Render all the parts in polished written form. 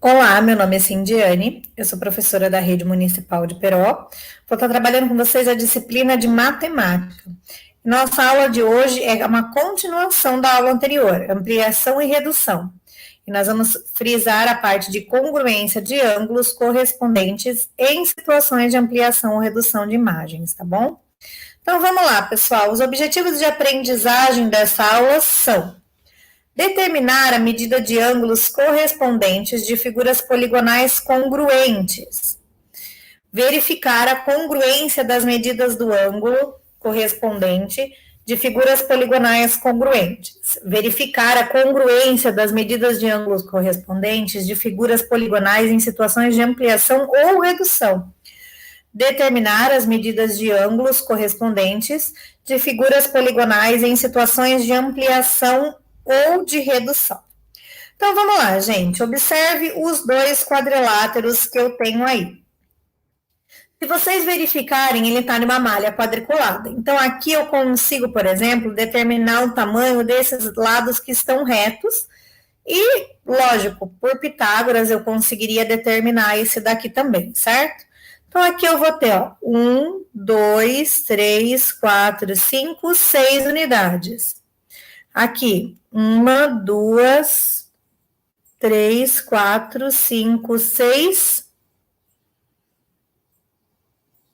Olá, meu nome é Cindiane, eu sou professora da Rede Municipal de Peró. Vou estar trabalhando com vocês a disciplina de matemática. Nossa aula de hoje é uma continuação da aula anterior, ampliação e redução. E nós vamos frisar a parte de congruência de ângulos correspondentes em situações de ampliação ou redução de imagens, tá bom? Então vamos lá, pessoal. Os objetivos de aprendizagem dessa aula são: determinar a medida de ângulos correspondentes de figuras poligonais congruentes. Verificar a congruência das medidas do ângulo correspondente de figuras poligonais congruentes. Verificar a congruência das medidas de ângulos correspondentes de figuras poligonais em situações de ampliação ou redução. Determinar as medidas de ângulos correspondentes de figuras poligonais em situações de ampliação ou de redução. Então, vamos lá, gente. Observe os dois quadriláteros que eu tenho aí. Se vocês verificarem, ele está numa malha quadriculada. Então, aqui eu consigo, por exemplo, determinar o tamanho desses lados que estão retos. E, lógico, por Pitágoras, eu conseguiria determinar esse daqui também, certo? Então, aqui eu vou ter, ó, 1, 2, 3, 4, 5, 6 unidades. Aqui, 1, 2, 3, 4, 5, 6.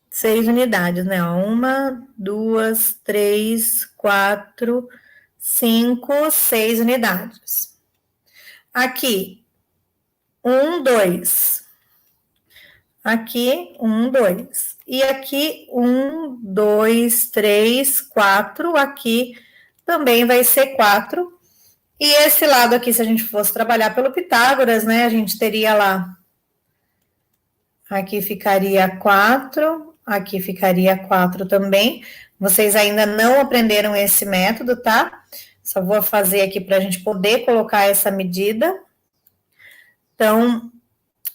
6 unidades, né? 1, 2, 3, 4, 5, 6 unidades. Aqui, 1, 2. Aqui, 1, 2. E aqui, 1, 2, 3, 4. Aqui também vai ser 4. E esse lado aqui, se a gente fosse trabalhar pelo Pitágoras, né, a gente teria lá, aqui ficaria 4, aqui ficaria 4 também. Vocês ainda não aprenderam esse método, tá? Só vou fazer aqui para a gente poder colocar essa medida. Então,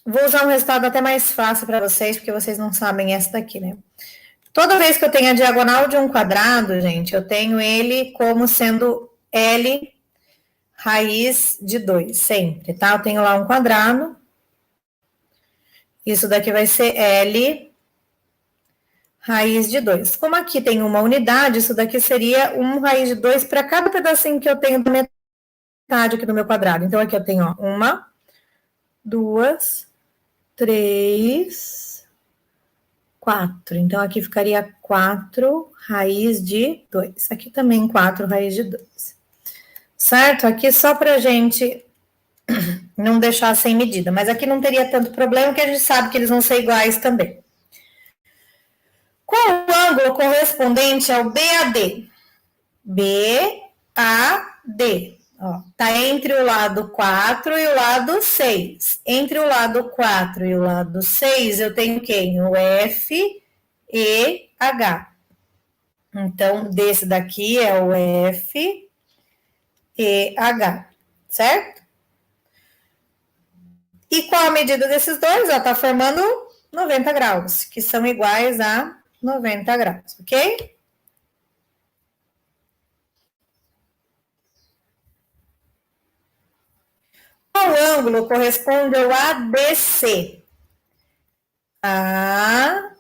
vou usar um resultado até mais fácil para vocês, porque vocês não sabem essa daqui, né? Toda vez que eu tenho a diagonal de um quadrado, gente, eu tenho ele como sendo L raiz de 2, sempre, tá? Eu tenho lá um quadrado. Isso daqui vai ser L raiz de 2. Como aqui tem uma unidade, isso daqui seria 1 raiz de 2 para cada pedacinho que eu tenho da metade aqui do meu quadrado. Então, aqui eu tenho, ó, 1, 2, 3, 4. Então, aqui ficaria 4 raiz de 2. Aqui também 4 raiz de 2. Certo? Aqui só para a gente não deixar sem medida. Mas aqui não teria tanto problema, porque a gente sabe que eles vão ser iguais também. Qual o ângulo correspondente ao BAD? BAD. Ó, tá entre o lado 4 e o lado 6. Entre o lado 4 e o lado 6, eu tenho quem? O F e H. Então, desse daqui é o F e H, certo? E qual a medida desses dois? Ó, tá formando 90 graus, que são iguais a 90 graus, ok? Qual ângulo corresponde ao ADC? ADC,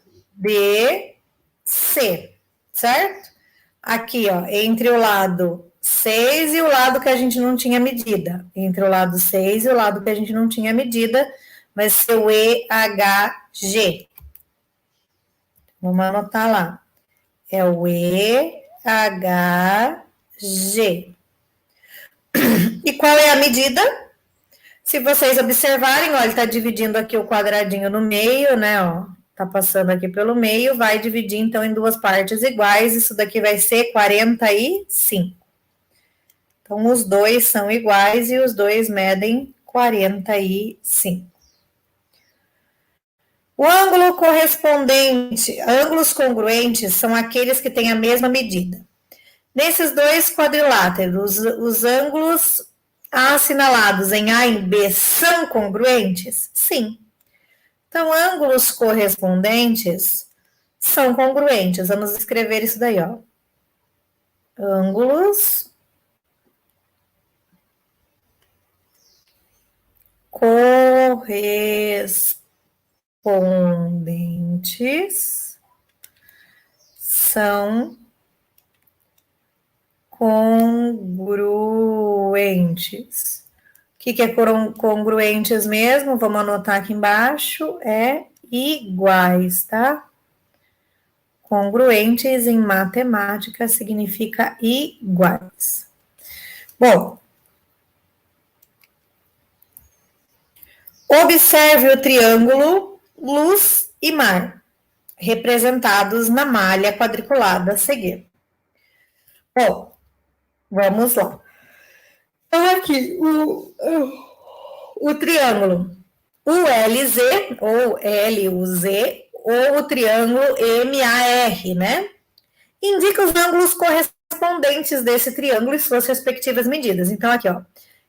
certo? Aqui, ó, entre o lado 6 e o lado que a gente não tinha medida. Entre o lado 6 e o lado que a gente não tinha medida, vai ser o EHG. Vamos anotar lá. É o EHG. E qual é a medida? Se vocês observarem, ó, ele está dividindo aqui o quadradinho no meio, né, ó. Tá passando aqui pelo meio, vai dividir, então, em duas partes iguais. Isso daqui vai ser 45. Então, os dois são iguais e os dois medem 45. O ângulo correspondente, ângulos congruentes são aqueles que têm a mesma medida. Nesses dois quadriláteros, os ângulos assinalados em A e B são congruentes? Sim. Então, ângulos correspondentes são congruentes. Vamos escrever isso daí, ó. Ângulos correspondentes são congruentes. O que é congruentes mesmo? Vamos anotar aqui embaixo. É iguais, tá? Congruentes em matemática significa iguais. Bom, observe o triângulo luz e mar, representados na malha quadriculada a seguir. Bom, vamos lá. Então, aqui, o triângulo ULZ, ou LUZ, ou o triângulo MAR, né? Indica os ângulos correspondentes desse triângulo e suas respectivas medidas. Então, aqui, ó.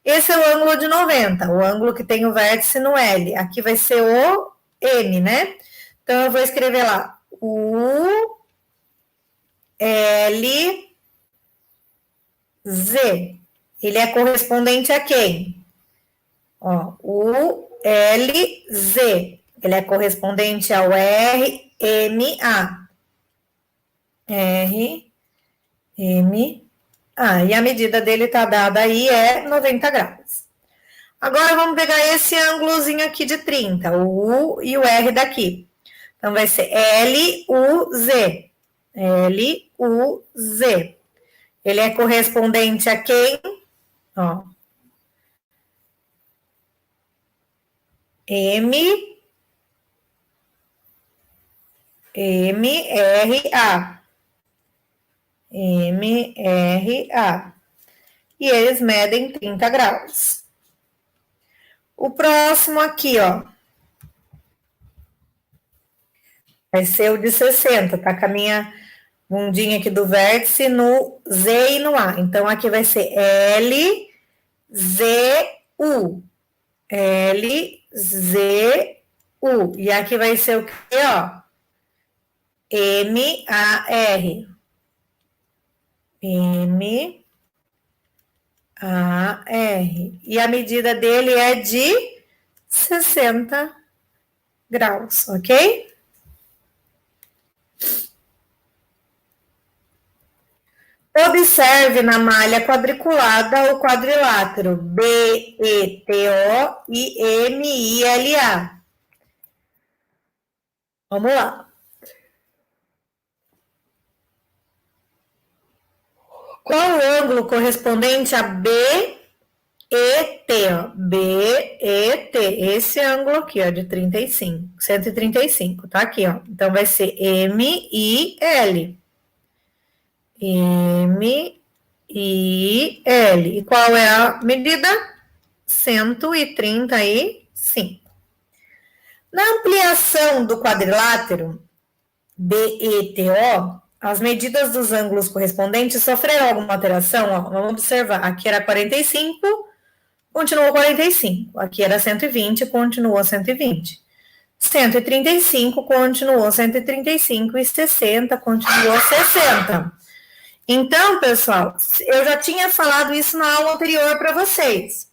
Esse é o ângulo de 90, o ângulo que tem o vértice no L. Aqui vai ser o M, né? Então, eu vou escrever lá. U, L, Z. Ele é correspondente a quem? Ó, U, L, Z. Ele é correspondente ao R, M, A. R, M, A. E a medida dele está dada aí, é 90 graus. Agora, vamos pegar esse ângulozinho aqui de 30, o U e o R daqui. Então, vai ser L, U, Z. L, U, Z. Ele é correspondente a quem? Ó. M, R, A. M, R, A. E eles medem 30 graus. O próximo aqui, ó. Vai ser o de 60, tá? Com a minha bundinha aqui do vértice no Z e no A. Então, aqui vai ser L, Z, U. L, Z, U. E aqui vai ser o quê, ó? M, A, R. M, A, R. E a medida dele é de 60 graus, ok? Observe na malha quadriculada o quadrilátero BETO e MILA. Vamos lá. Qual o ângulo correspondente a BET? BET, esse ângulo aqui, ó, de 35, 135, tá aqui, ó. Então, vai ser MIL. M, I, L. E qual é a medida? 135. Na ampliação do quadrilátero BETO, as medidas dos ângulos correspondentes sofreram alguma alteração? Ó, vamos observar. Aqui era 45, continuou 45. Aqui era 120, continuou 120. 135, continuou 135. E 60, continuou 60. Então, pessoal, eu já tinha falado isso na aula anterior para vocês.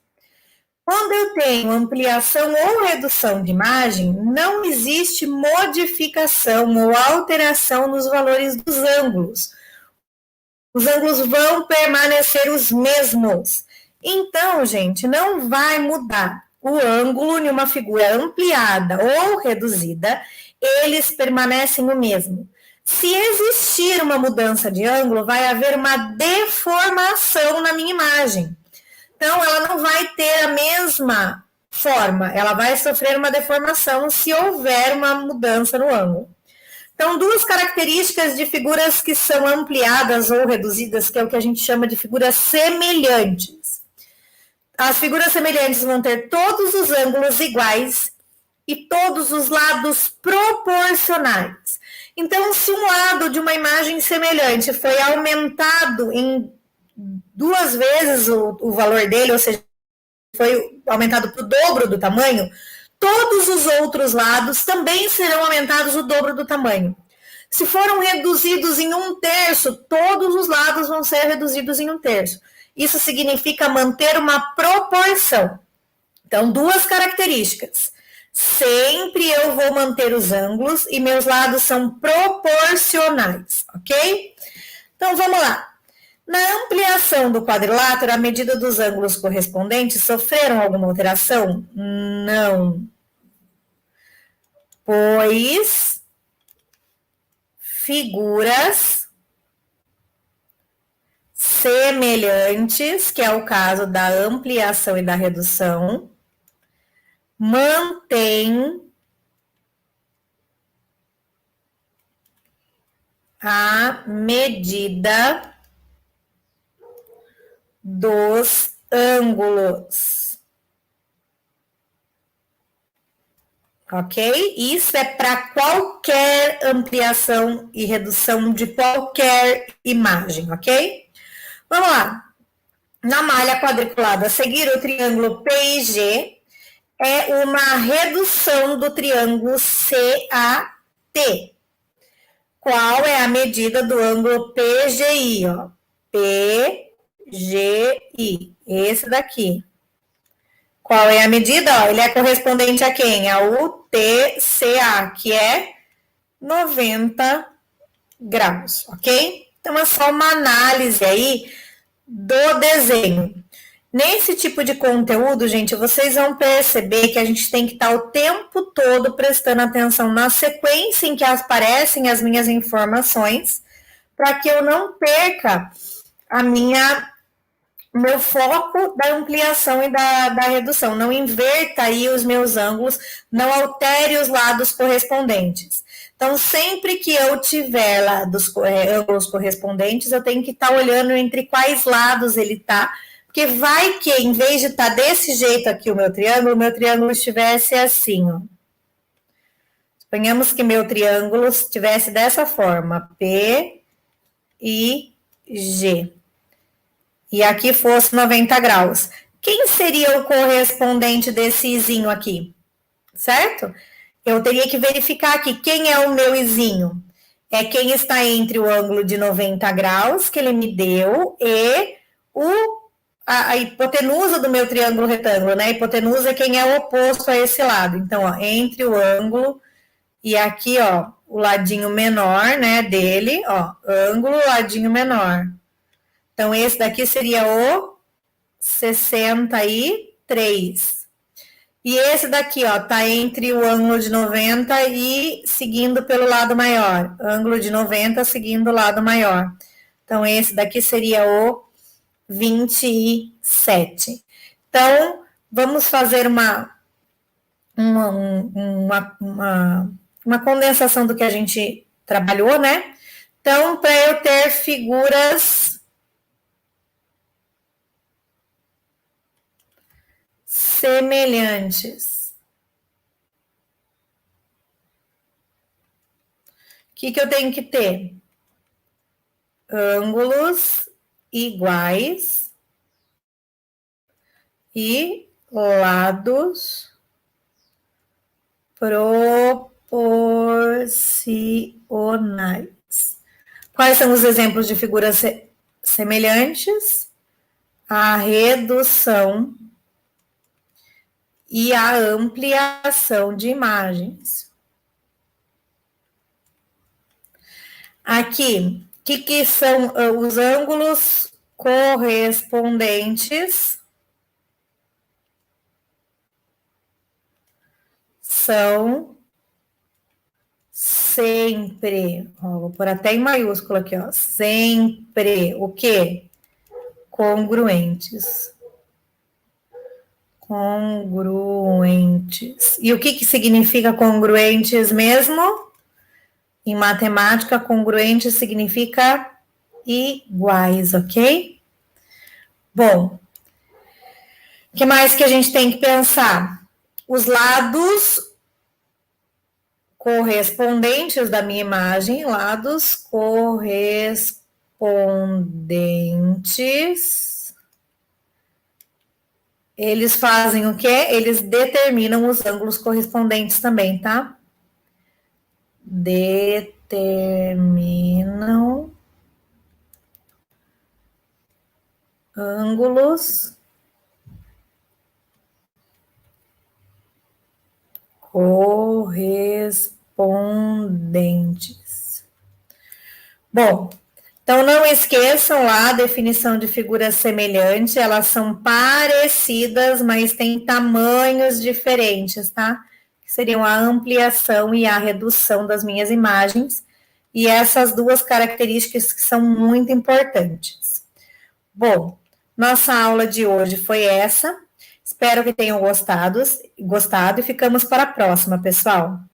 Quando eu tenho ampliação ou redução de imagem, não existe modificação ou alteração nos valores dos ângulos. Os ângulos vão permanecer os mesmos. Então, gente, não vai mudar o ângulo em uma figura ampliada ou reduzida, eles permanecem o mesmo. Se existir uma mudança de ângulo, vai haver uma deformação na minha imagem. Então, ela não vai ter a mesma forma, ela vai sofrer uma deformação se houver uma mudança no ângulo. Então, duas características de figuras que são ampliadas ou reduzidas, que é o que a gente chama de figuras semelhantes. As figuras semelhantes vão ter todos os ângulos iguais e todos os lados proporcionais. Então, se um lado de uma imagem semelhante foi aumentado em 2 vezes o valor dele, ou seja, foi aumentado para o dobro do tamanho, todos os outros lados também serão aumentados o dobro do tamanho. Se foram reduzidos em 1/3, todos os lados vão ser reduzidos em 1/3. Isso significa manter uma proporção. Então, duas características. Sempre eu vou manter os ângulos e meus lados são proporcionais, ok? Então, vamos lá. Na ampliação do quadrilátero, a medida dos ângulos correspondentes sofreram alguma alteração? Não. Pois figuras semelhantes, que é o caso da ampliação e da redução, mantém a medida dos ângulos. Ok? Isso é para qualquer ampliação e redução de qualquer imagem, ok? Vamos lá. Na malha quadriculada a seguir, o triângulo PIG é uma redução do triângulo CAT. Qual é a medida do ângulo PGI? Ó? PGI. Esse daqui. Qual é a medida? Ó, ele é correspondente a quem? Ao UTCA, que é 90 graus, ok? Então, é só uma análise aí do desenho. Nesse tipo de conteúdo, gente, vocês vão perceber que a gente tem que estar o tempo todo prestando atenção na sequência em que aparecem as minhas informações, para que eu não perca meu foco da ampliação e da redução. Não inverta aí os meus ângulos, não altere os lados correspondentes. Então, sempre que eu tiver ângulos correspondentes, eu tenho que estar olhando entre quais lados ele está, porque vai que, em vez de estar desse jeito aqui o meu triângulo estivesse assim, ó. Suponhamos que meu triângulo estivesse dessa forma, P, I, G. E aqui fosse 90 graus. Quem seria o correspondente desse izinho aqui? Certo? Eu teria que verificar aqui quem é o meu izinho. É quem está entre o ângulo de 90 graus que ele me deu e a hipotenusa do meu triângulo retângulo, né? A hipotenusa é quem é o oposto a esse lado. Então, ó, entre o ângulo e aqui, ó, o ladinho menor, né, dele, ó, ângulo, ladinho menor. Então, esse daqui seria o 63. E esse daqui, ó, tá entre o ângulo de 90 e seguindo pelo lado maior. Ângulo de 90 seguindo o lado maior. Então, esse daqui seria o 27. Então, vamos fazer uma condensação do que a gente trabalhou, né? Então, para eu ter figuras semelhantes, o que eu tenho que ter? Ângulos iguais e lados proporcionais. Quais são os exemplos de figuras semelhantes? A redução e a ampliação de imagens. Aqui, o que são os ângulos correspondentes? São sempre, ó, vou pôr até em maiúsculo aqui, ó, sempre o quê? Congruentes. Congruentes. E o que significa congruentes mesmo? Em matemática, congruente significa iguais, ok? Bom, o que mais que a gente tem que pensar? Os lados correspondentes da minha imagem, lados correspondentes, eles fazem o quê? Eles determinam os ângulos correspondentes também, tá? Determinam ângulos correspondentes. Bom, então não esqueçam lá a definição de figura semelhante, elas são parecidas, mas têm tamanhos diferentes, tá? Que seriam a ampliação e a redução das minhas imagens, e essas duas características que são muito importantes. Bom, nossa aula de hoje foi essa. Espero que tenham gostado e ficamos para a próxima, pessoal.